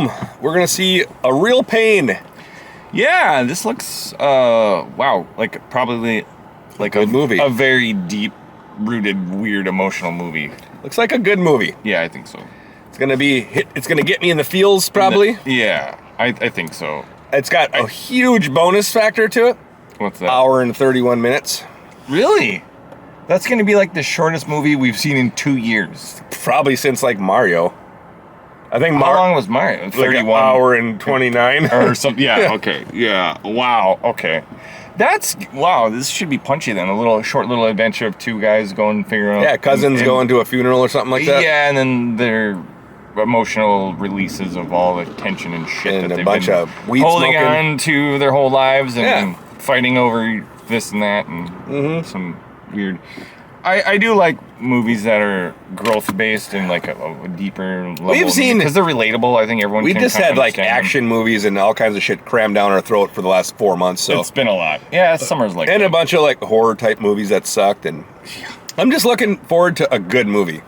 film. We're gonna see A Real Pain. Yeah, this looks wow, like probably like Good movie. a very deep-rooted, weird, emotional movie. Looks like a good movie. Yeah, I think so. It's gonna get me in the feels probably. Yeah, I think so. It's got a huge bonus factor to it. What's that? Hour and 31 minutes. Really? That's gonna be like the shortest movie we've seen in 2 years. Probably since like Mario. I think How long was Mario? like 31 an hour and 29 or something. Yeah. Okay. Yeah. Wow. Okay. Wow. This should be punchy then. A short little adventure of two guys going figuring out. Yeah, cousins going to a funeral or something like that. Yeah, and then their emotional releases of all the tension and shit And that a they've bunch been of weed holding smoking. on to their whole lives and, Yeah. and fighting over this and that and some weird. I do like movies that are growth based and like a deeper level. We've seen- because they're relatable. I think everyone. We can just kind of had like understand them. action movies and all kinds of shit crammed down our throat for the last 4 months. So It's been a lot. Yeah, summer's like and that. a bunch of like horror type movies that sucked. And I'm just looking forward to a good movie.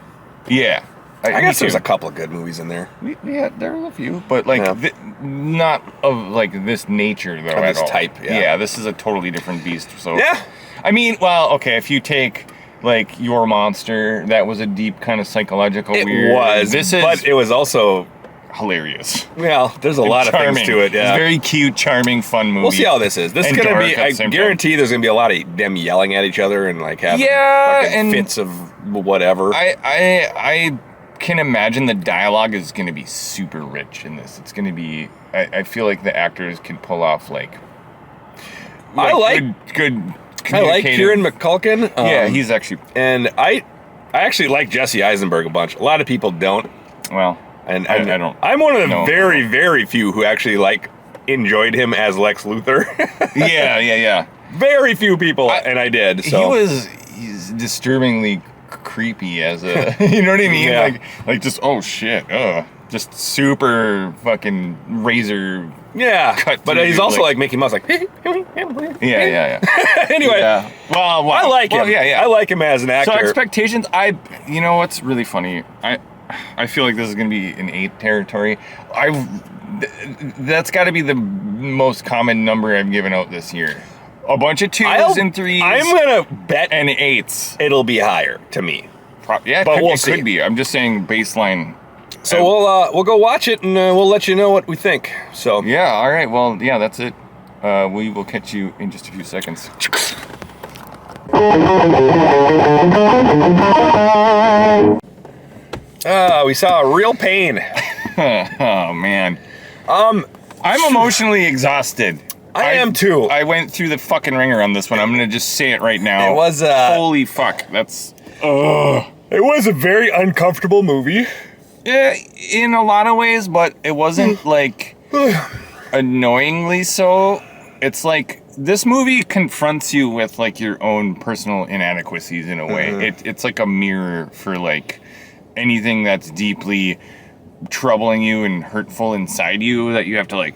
Yeah. I guess there's too. a couple of good movies in there. Yeah, there are a few, but like Yeah. not of like this nature though. Of at this all. type, yeah. Yeah, this is a totally different beast. So Yeah. I mean, well, okay, if you take like Your Monster, that was a deep kind of psychological It weird. was, This is but it was also, hilarious. well, there's a lot of things Charming. to it. Yeah. It's very cute, charming, fun movie. We'll see how this is. This is And going to dark be, at the I same time. guarantee there's going to be a lot of them yelling at each other and like having Yeah, fucking and fits of whatever. I can imagine the dialogue is going to be super rich in this. It's going to be. I feel like the actors can pull off like I like good. I like communicative- Kieran McCulkin. Yeah, he's actually and I actually like Jesse Eisenberg a bunch. A lot of people don't. well. And I don't. I'm one of the know. very, very few who actually like enjoyed him as Lex Luthor. Yeah. Very few people, and I did. So He's disturbingly creepy as a. You know what I mean? Yeah. Like just shit. Just super fucking razor. yeah, cut but through he's you, also like- like Mickey Mouse, like. Yeah. Anyway, Yeah. Well, wow. I like him. Well, yeah. I like him as an actor. So expectations, you know what's really funny? I feel like this is gonna be in 8 territory. That's got to be the most common number I've given out this year. A bunch of 2s and 3s. I'm gonna bet and 8s. it'll be higher to me. Yeah, But we'll it see. could be. I'm just saying baseline. So we'll go watch it and we'll let you know what we think. So Yeah. All right. Well, yeah. That's it. We will catch you in just a few seconds. we saw A Real Pain. Oh man. I'm emotionally exhausted. I am too. I went through the fucking ringer on this one. I'm gonna just say it right now. It was, holy fuck. That's It was a very uncomfortable movie. in a lot of ways, but it wasn't like annoyingly so. It's like this movie confronts you with like your own personal inadequacies in a way. It's like a mirror for like anything that's deeply troubling you and hurtful inside you that you have to like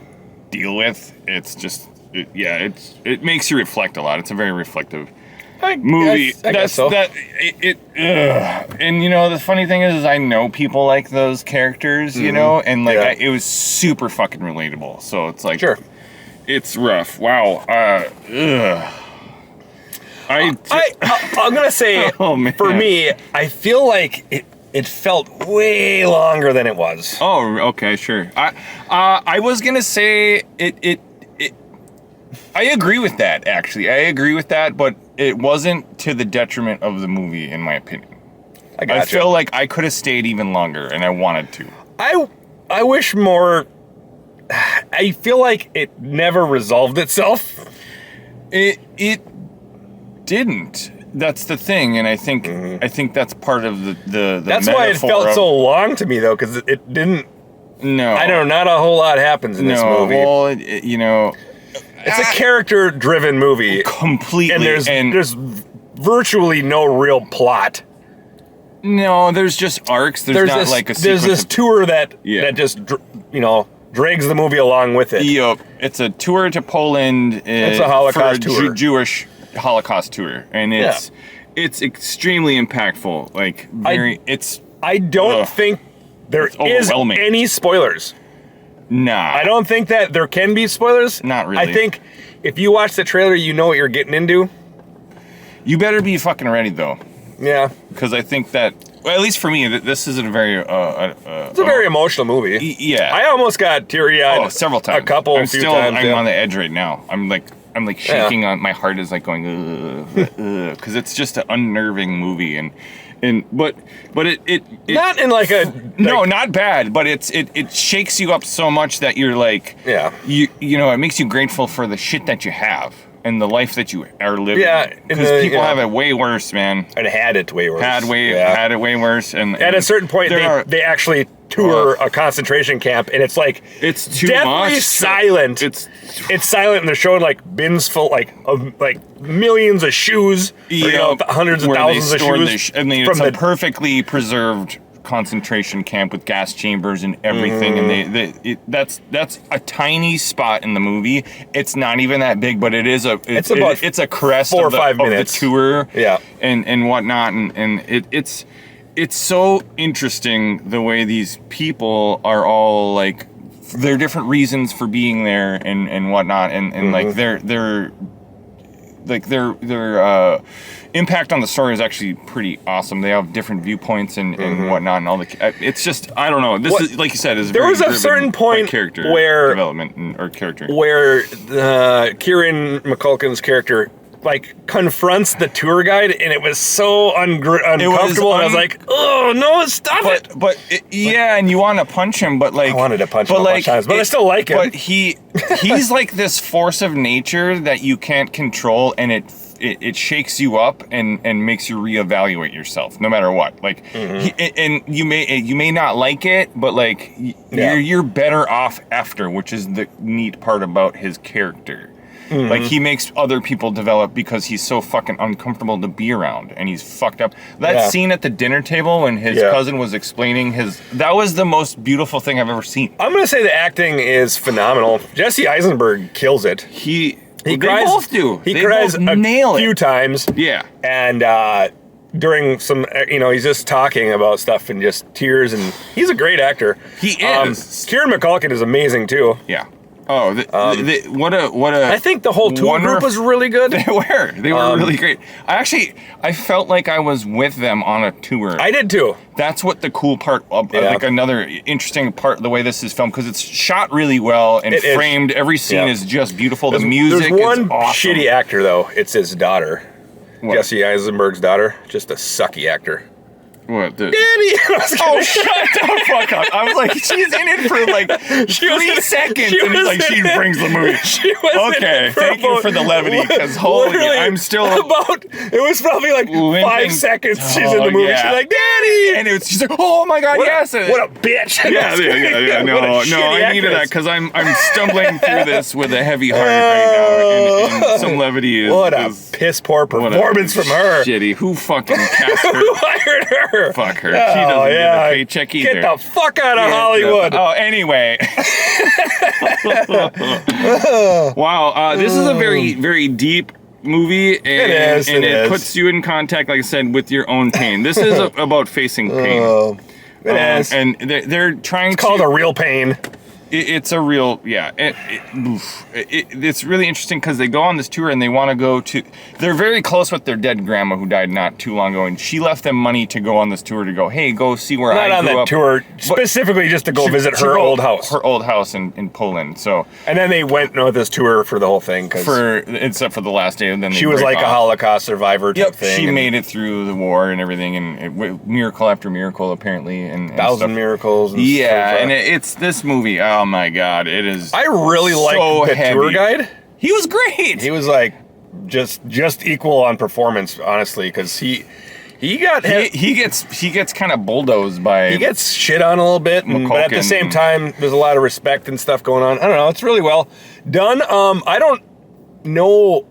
deal with. It's just it makes you reflect a lot. It's a very reflective movie. I guess so. And you know the funny thing is I know people like those characters, you know, and like Yeah. it was super fucking relatable. So it's like Sure. it's rough. Wow. I'm gonna say, Oh, man. for me, I feel like it felt way longer than it was. Oh, okay, sure. I was gonna say it. I agree with that. Actually, I agree with that, but it wasn't to the detriment of the movie, in my opinion. I gotcha. I feel like I could have stayed even longer, and I wanted to. I wish more. I feel like it never resolved itself. It didn't. That's the thing, and I think that's part of the That's why it metaphor felt of- so long to me, though, because it didn't. No, I don't know. Not a whole lot happens in this movie. Well, you know, It's a character-driven movie, completely, and there's virtually no real plot. no, there's just arcs. There's not this, like a there's sequence this of- tour that Yeah. just drags the movie along with it. Yep, it's a tour to Poland. It's a Holocaust for tour. Jewish Holocaust tour, and it's extremely impactful. Like I don't Ugh. think there is overwhelming. any spoilers. Nah. I don't think that there can be spoilers. Not really. I think if you watch the trailer, you know what you're getting into. You better be fucking ready, though. Yeah. Because I think that, well, at least for me, this is a very... It's a very emotional movie. Yeah. I almost got teary-eyed several times. a few times. I'm on the edge right now. I'm like shaking on, my heart is like going, because it's just an unnerving movie. But it Not in like a... no, like, not bad, but it shakes you up so much that you're like, Yeah. you know, it makes you grateful for the shit that you have and the life that you are living. Yeah, because people yeah. have it way worse, man. And had it way worse. Had it way worse, and At a certain point, they actually tour a concentration camp, and it's like it's too deathly much. silent. It's silent, and they're showing like bins full, of millions of shoes, or, hundreds of where thousands they of store shoes. it's a perfectly preserved concentration camp with gas chambers and everything, and that's a tiny spot in the movie. It's not even that big, but it's a crest 4 or of 5 the minutes tour, yeah, and whatnot, and it's so interesting the way these people are all like, their different reasons for being there and whatnot, and like their impact on the story is actually pretty awesome. They have different viewpoints and whatnot, and all the. It's just, I don't know. This is, like you said, is there very was a driven certain by point character where development or character where Kieran McCulkin's character confronts the tour guide, and it was so uncomfortable. And I was like, "Oh no, stop it!" But and you want to punch him, but like I wanted to punch him a bunch of times, but I still like him. But he's like this force of nature that you can't control, and it shakes you up and makes you reevaluate yourself, no matter what. Like, and you may not like it, but like you're better off after, which is the neat part about his character. Like, he makes other people develop because he's so fucking uncomfortable to be around, and he's fucked up. That scene at the dinner table when his cousin was explaining that was the most beautiful thing I've ever seen. I'm gonna say the acting is phenomenal. Jesse Eisenberg kills it. They cries, both do. He they cries both a nail few it. times. Yeah. And during some, he's just talking about stuff and just tears, and he's a great actor. He is. Kieran McCulkin is amazing too. Yeah. Oh, what a! I think the whole tour group was really good. They were really great. I felt like I was with them on a tour. I did too. That's what the cool part, like another interesting part, the way this is filmed, because it's shot really well and framed. Every scene is just beautiful. The music There's one is awesome. shitty actor though. It's his daughter, What? Jesse Eisenberg's daughter. Just a sucky actor. What? Danny! Oh, shut the fuck up. I was like, she's in it for like 3 seconds, and she brings the movie. Okay, thank you for the levity, because holy, I'm still... It was probably like 5 seconds she's in the movie. Yeah. She's like, Daddy! And she's like, oh my god, yes! What a bitch! Yeah, no, I needed that, because I'm stumbling through this with a heavy heart right now, and some levity is... What a piss-poor performance from her. Shitty. Who fucking cast her? Who hired her? Fuck her. She doesn't get a paycheck either. Get the fuck out of Hollywood. Anyway. Wow. This is a very, very deep movie. And, it puts you in contact, like I said, with your own pain. This is about facing pain. It is. And they're trying It's called a real pain. It's a real, it's really interesting because they go on this tour and they want to go to, they're very close with their dead grandma who died not too long ago, and she left them money to go on this tour to go, hey, go see where I grew up. Not on that tour, specifically just to go visit her old house. Her old house in Poland, so. And then they went on this tour for the whole thing. Except for the last day, and then she was like a Holocaust survivor type thing. She made it through the war and everything, and miracle after miracle, apparently. and Thousand stuff. Miracles. And stuff. And it's this movie, oh my God, it is I really liked the tour guide. He was great. He was like just equal on performance, honestly, because he gets kind of bulldozed by. He gets shit on a little bit, but at the same time, there's a lot of respect and stuff going on. I don't know. It's really well done. I don't know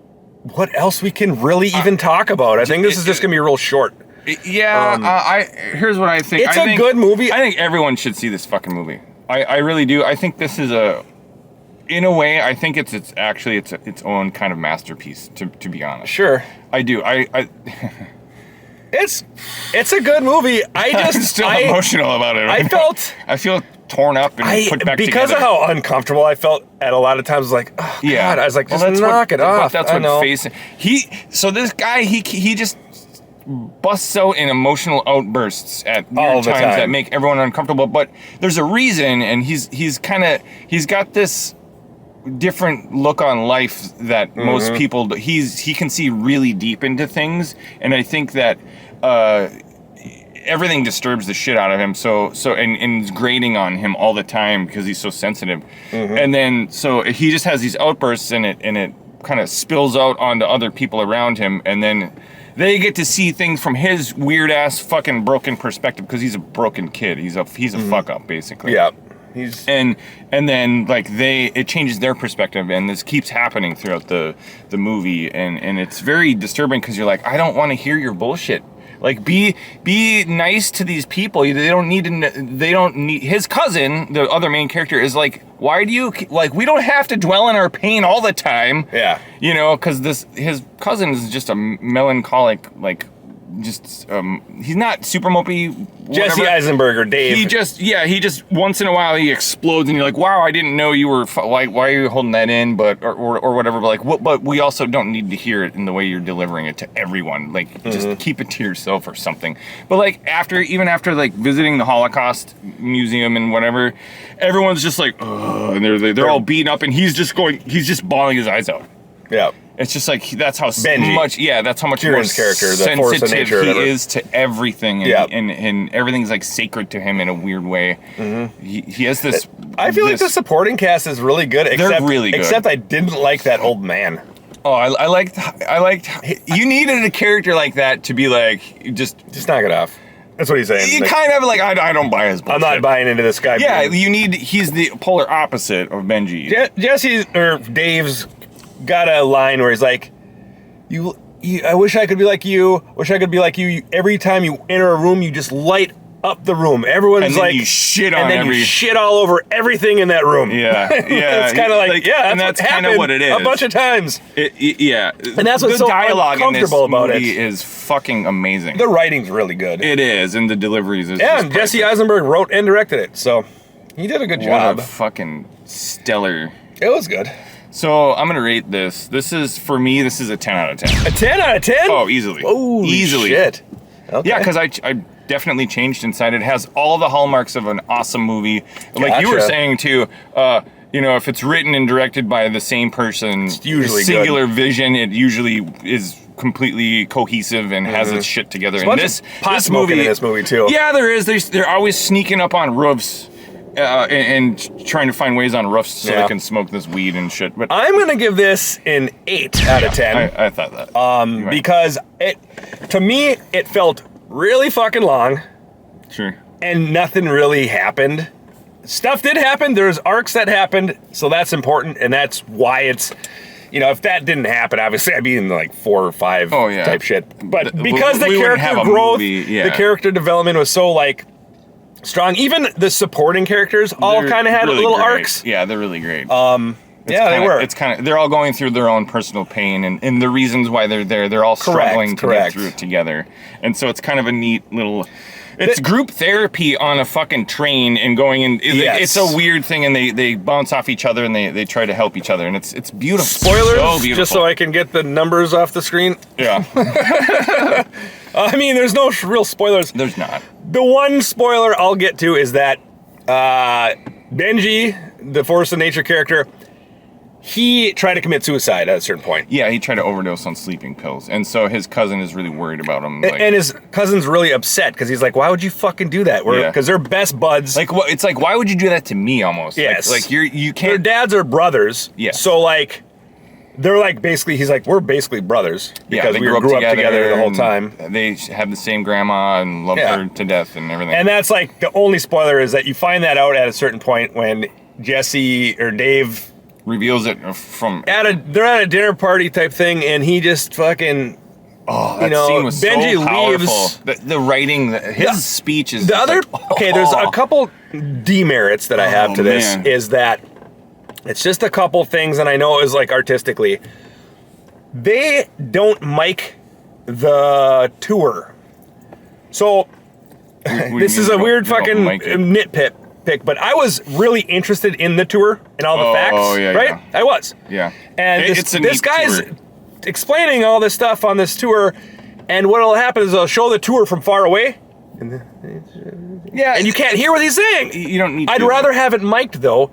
what else we can really even talk about. I think this is just gonna be real short. Yeah. Here's what I think. It's a good movie. I think everyone should see this fucking movie. I really do. I think this is in a way, I think it's its own kind of masterpiece. To be honest, sure, I do. It's a good movie. I'm still emotional about it. Right I feel torn up and put back because together. of how uncomfortable I felt at a lot of times. Like, oh, God, I was like, just knock it off. That's what facing. So this guy, he just busts out in emotional outbursts at weird times that make everyone uncomfortable. But there's a reason, and he's got this different look on life that most people. He can see really deep into things, and I think that everything disturbs the shit out of him. So and it's grating on him all the time because he's so sensitive. And then so he just has these outbursts, and it kind of spills out onto other people around him, and then they get to see things from his weird ass fucking broken perspective because he's a broken kid. He's a fuck up basically. Yeah. And then like it changes their perspective, and this keeps happening throughout the movie, and it's very disturbing because you're like, I don't want to hear your bullshit. Like, be nice to these people. They don't need his cousin, the other main character, is like, why do you, like, we don't have to dwell in our pain all the time. Yeah. You know, because his cousin is just a melancholic, like, just, he's not super mopey. Jesse Eisenberg or Dave. He just once in a while he explodes, and you're like, wow, I didn't know you were, why are you holding that in, or whatever, but like, but we also don't need to hear it in the way you're delivering it to everyone. Like, just keep it to yourself or something. But like, even after like visiting the Holocaust Museum and whatever, everyone's just like, ugh, and they're all beaten up, and he's just bawling his eyes out. Yeah. It's just like, that's how Benji. that's how much Kieran's more character, the sensitive force of nature he is to everything, and, Yep. and everything's like sacred to him in a weird way. He has this. I feel like the supporting cast is really good. They're really good. Except I didn't like that old man. Oh, I liked. You needed a character like that to be like just knock it off. That's what he's saying. You like, kind of like, I don't buy his bullshit. I'm not buying into this guy. Yeah, he's the polar opposite of Benji. Jesse or Dave's got a line where he's like, I wish I could be like you. Wish I could be like you. Every time you enter a room, you just light up the room. Everyone's and then like, you shit on and then every. you shit all over everything in that room. Yeah. It's kind of like, yeah, and that's kind of what it is. A bunch of times. Yeah. And that's what's the so dialogue in this uncomfortable about movie it. is fucking amazing. The writing's really good. It is, and the deliveries is. And Jesse Eisenberg wrote and directed it, so he did a good job. What a fucking stellar. It was good. So I'm gonna rate this. This is a 10 out of 10. A 10 out of 10? Oh, easily. Holy easily. Shit. Okay. Yeah, because I definitely changed inside. It has all the hallmarks of an awesome movie. Like you were saying too, if it's written and directed by the same person, it's usually a singular vision, it usually is completely cohesive and has its shit together. And this movie in this movie too. Yeah, there is. They're always sneaking up on roofs. And trying to find ways on roofs so they can smoke this weed and shit. But I'm gonna give this an 8 out of 10. I thought that. Because to me it felt really fucking long. Sure. And nothing really happened. Stuff did happen. There's arcs that happened, so that's important, and that's why it's. If that didn't happen, obviously I'd be in like 4 or 5 type shit. But because the character growth, the character development was so like. Strong. Even the supporting characters all kind of had really little great. arcs. Yeah, they're really great. They were. It's they're all going through their own personal pain and the reasons why they're there. They're all struggling to get through it together. And so it's kind of a neat little. It's group therapy on a fucking train and going in. It's a weird thing, and they bounce off each other and they try to help each other, and it's beautiful. Spoilers, so beautiful. Just so I can get the numbers off the screen. Yeah. I mean, there's no real spoilers. There's not. The one spoiler I'll get to is that Benji, the force of nature character, he tried to commit suicide at a certain point. Yeah, he tried to overdose on sleeping pills. And so his cousin is really worried about him. And his cousin's really upset because he's like, why would you fucking do that? Because they're best buds. Like, it's like, why would you do that to me almost? Yes. Like you can't. Their dads are brothers. Yes. So, like, they're like basically, he's like, we're basically brothers because we grew up together the whole time. They have the same grandma and love her to death and everything. And that's like the only spoiler is that you find that out at a certain point when Jesse or Dave reveals it from they're at a dinner party type thing, and he just fucking scene was Benji so powerful. leaves. The writing, his speech is there's a couple demerits that I have to this is that it's just a couple things, and I know it was like artistically they don't mic the tour, so this is a weird fucking nitpick. nitpick, but I was really interested in the tour and all the facts. Oh, yeah, right? Yeah. I was. Yeah. And this guy's explaining all this stuff on this tour, and what'll happen is they'll show the tour from far away. And you can't hear what he's saying. You don't need I'd rather have it mic'd, though.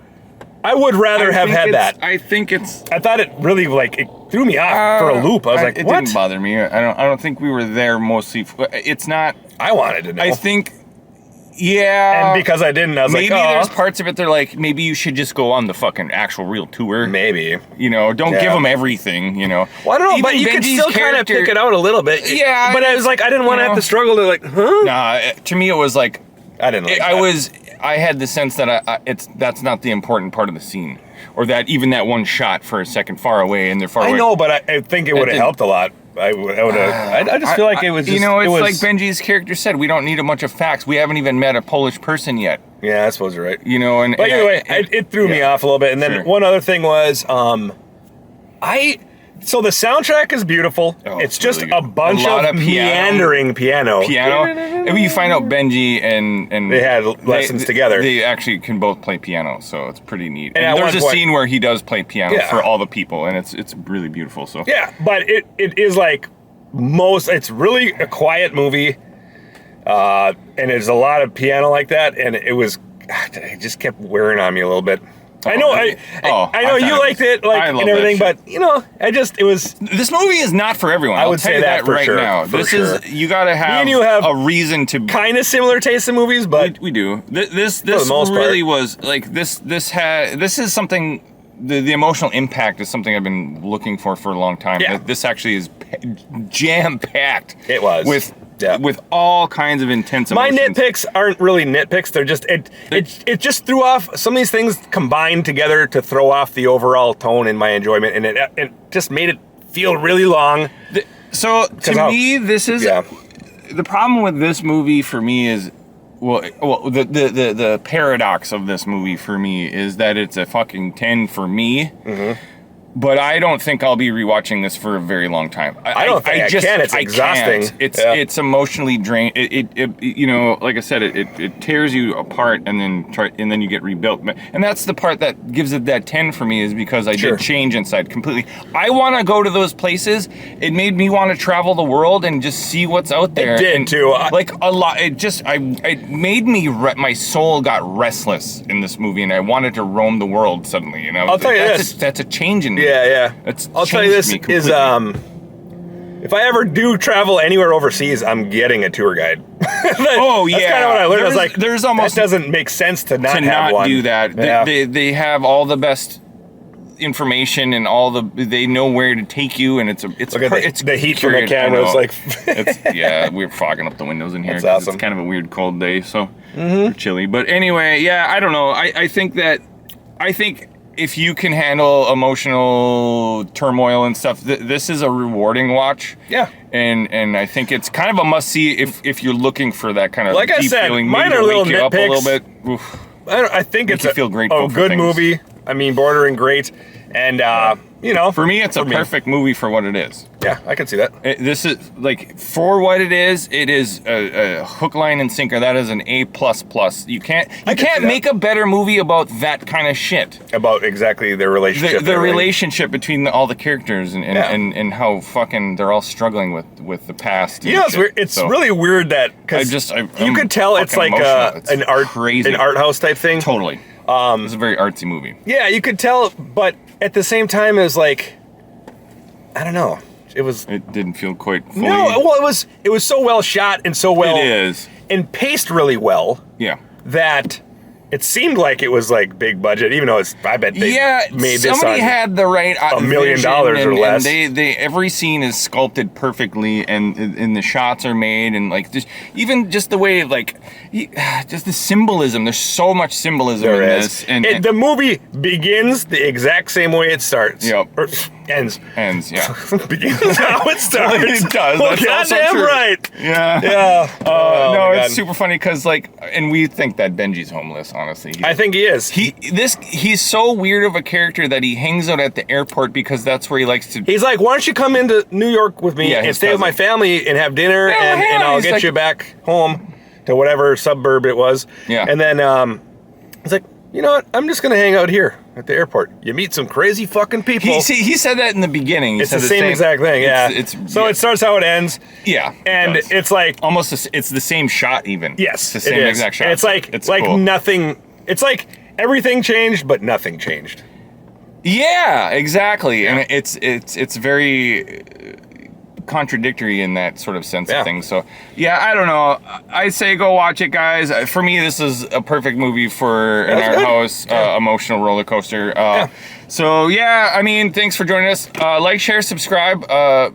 I would rather have had that. I think it's... I thought it really, it threw me off for a loop. I was like, it what? It didn't bother me. I don't think we were there mostly... It's not... I wanted to know. I think... Yeah. And because I didn't, I was maybe there's parts of it they're like, maybe you should just go on the fucking actual real tour. Maybe. Don't give them everything, Well, I don't know, but you could still kind of pick it out a little bit. Yeah. But I was like, I didn't want to have to struggle to huh? Nah, to me it was like... I didn't like that. I had the sense that that's not the important part of the scene. Or that even that one shot for a second far away and they're far away. I know, but I think it would have helped a lot. I just feel like it was just... it's like Benji's character said, we don't need a bunch of facts. We haven't even met a Polish person yet. Yeah, I suppose you're right. But anyway, it threw me off a little bit. And then one other thing was, so the soundtrack is beautiful. It's just really a bunch of meandering piano. And you find out Benji and they had lessons together. They actually can both play piano, so it's pretty neat. And there's a scene where he does play piano for all the people, and it's really beautiful. So yeah, but it is like it's really a quiet movie, and there's a lot of piano like that, and it just kept wearing on me a little bit. I know you liked it, and everything, but it was. This movie is not for everyone. I would say that for right sure, now. You got to have a reason to. Kind of similar taste in movies, but we do. This really was like this. This is something. The emotional impact is something I've been looking for a long time. Yeah. This actually is jam packed. It was with all kinds of intense emotions. My nitpicks aren't really nitpicks. They're just it just threw off some of these things combined together to throw off the overall tone in my enjoyment, and it just made it feel really long. This is the problem with this movie for me is the paradox of this movie for me is that it's a fucking 10 for me. Mm-hmm. But I don't think I'll be rewatching this for a very long time. I don't think I can. It's exhausting. It's emotionally drained. It like I said, it tears you apart and then you get rebuilt. And that's the part that gives it that 10 for me is because I did change inside completely. I want to go to those places. It made me want to travel the world and just see what's out there. It did too. Like a lot. It made me. My soul got restless in this movie, and I wanted to roam the world suddenly. I'll tell you this. That's a change in me. Yeah. I'll tell you this is if I ever do travel anywhere overseas, I'm getting a tour guide. That's kind of what I learned. I was like, there's almost that doesn't make sense to not have one. Do that. Yeah. They have all the best information and they know where to take you, and it's the heat from the camera is like we're fogging up the windows in here. That's awesome. It's kind of a weird cold day, so chilly. But anyway, I don't know. I think if you can handle emotional turmoil and stuff, this is a rewarding watch. Yeah. And I think it's kind of a must-see if you're looking for that kind of like deep I said, feeling. Mine are little nitpicks. Up a little bit. Oof. I think it's feel grateful a good movie. I mean, bordering great. And, for me, it's a perfect movie for what it is. Yeah, I can see that. This is, for what it is a hook, line, and sinker. That is an A++. You can't make a better movie about that kind of shit. About exactly their relationship. The relationship between all the characters and how fucking they're all struggling with the past. It's weird. It's really weird that, because you could tell it's like an art house type thing. Totally. It's a very artsy movie. Yeah, you could tell, but at the same time, it was like, I don't know. It didn't feel quite fully. No, well, it was so well shot and so well. It is. And paced really well. Yeah. That it seemed like it was like big budget, even though I bet they made this on somebody had the right $1 million or less. And every scene is sculpted perfectly, and the shots are made, and just the way just the symbolism. There's so much symbolism in this. And the movie begins the exact same way it starts. Yep. Or ends. Yeah. Begins how it starts. It does. Well, that's goddamn right. Yeah. Yeah. No, it's super funny because and we think that Benji's homeless. Honestly, I think he is. He's so weird of a character that he hangs out at the airport because that's where he likes to. He's like, why don't you come into New York with me and stay with my family and have dinner and I'll get you back home to whatever suburb it was. Yeah. And then He's like, you know what? I'm just going to hang out here at the airport. You meet some crazy fucking people. He said that in the beginning. It's the same exact thing, yeah. So it starts how it ends. Yeah. And it's like... almost, it's the same shot even. Yes, it's the same exact shot. It's like, cool. Nothing... It's like everything changed, but nothing changed. Yeah, exactly. Yeah. And it's very... contradictory in that sort of sense of things. So yeah, I don't know. I say go watch it, guys. For me, this is a perfect movie for in our house, emotional roller coaster. So yeah, I mean, thanks for joining us. Like, share, subscribe,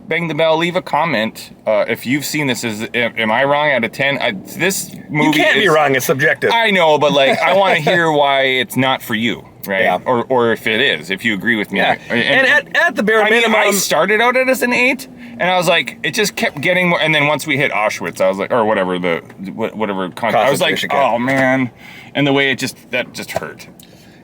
bang the bell, leave a comment. If you've seen this, am I wrong out of 10? This movie you can't be wrong. It's subjective. I know, but like, I want to hear why it's not for you. Right, yeah. or if it is, if you agree with me, and at the bare minimum, I started out as an 8, and I was like, it just kept getting more. And then once we hit Auschwitz, I was like, or whatever I was like, oh man, and the way that just hurt.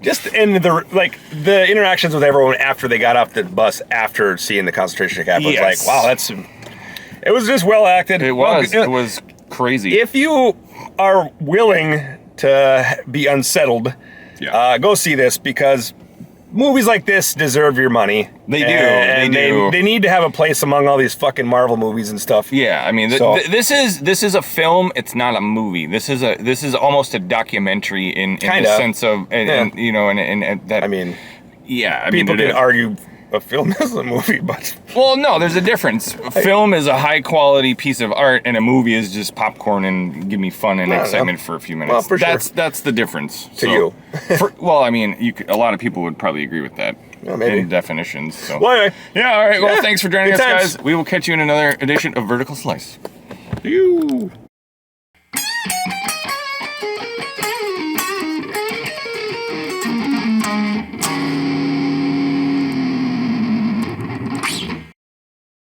Just in the interactions with everyone after they got off the bus after seeing the concentration camp was like, wow, it was just well acted. It was crazy. If you are willing to be unsettled. Yeah. Go see this because movies like this deserve your money. They do. They need to have a place among all these fucking Marvel movies and stuff. Yeah, I mean, this is a film. It's not a movie. This is almost a documentary in the sense of, and you know, and that. I mean, yeah, people can argue a film is a movie, but well, no, there's a difference. Film is a high quality piece of art, and a movie is just popcorn and give me fun and excitement for a few minutes. Well, that's the difference to you. Well, I mean, a lot of people would probably agree with that. Well, maybe. In definitions. So. Well, anyway. Yeah. All right. Well, thanks for joining us, guys. We will catch you in another edition of Vertical Slice. You.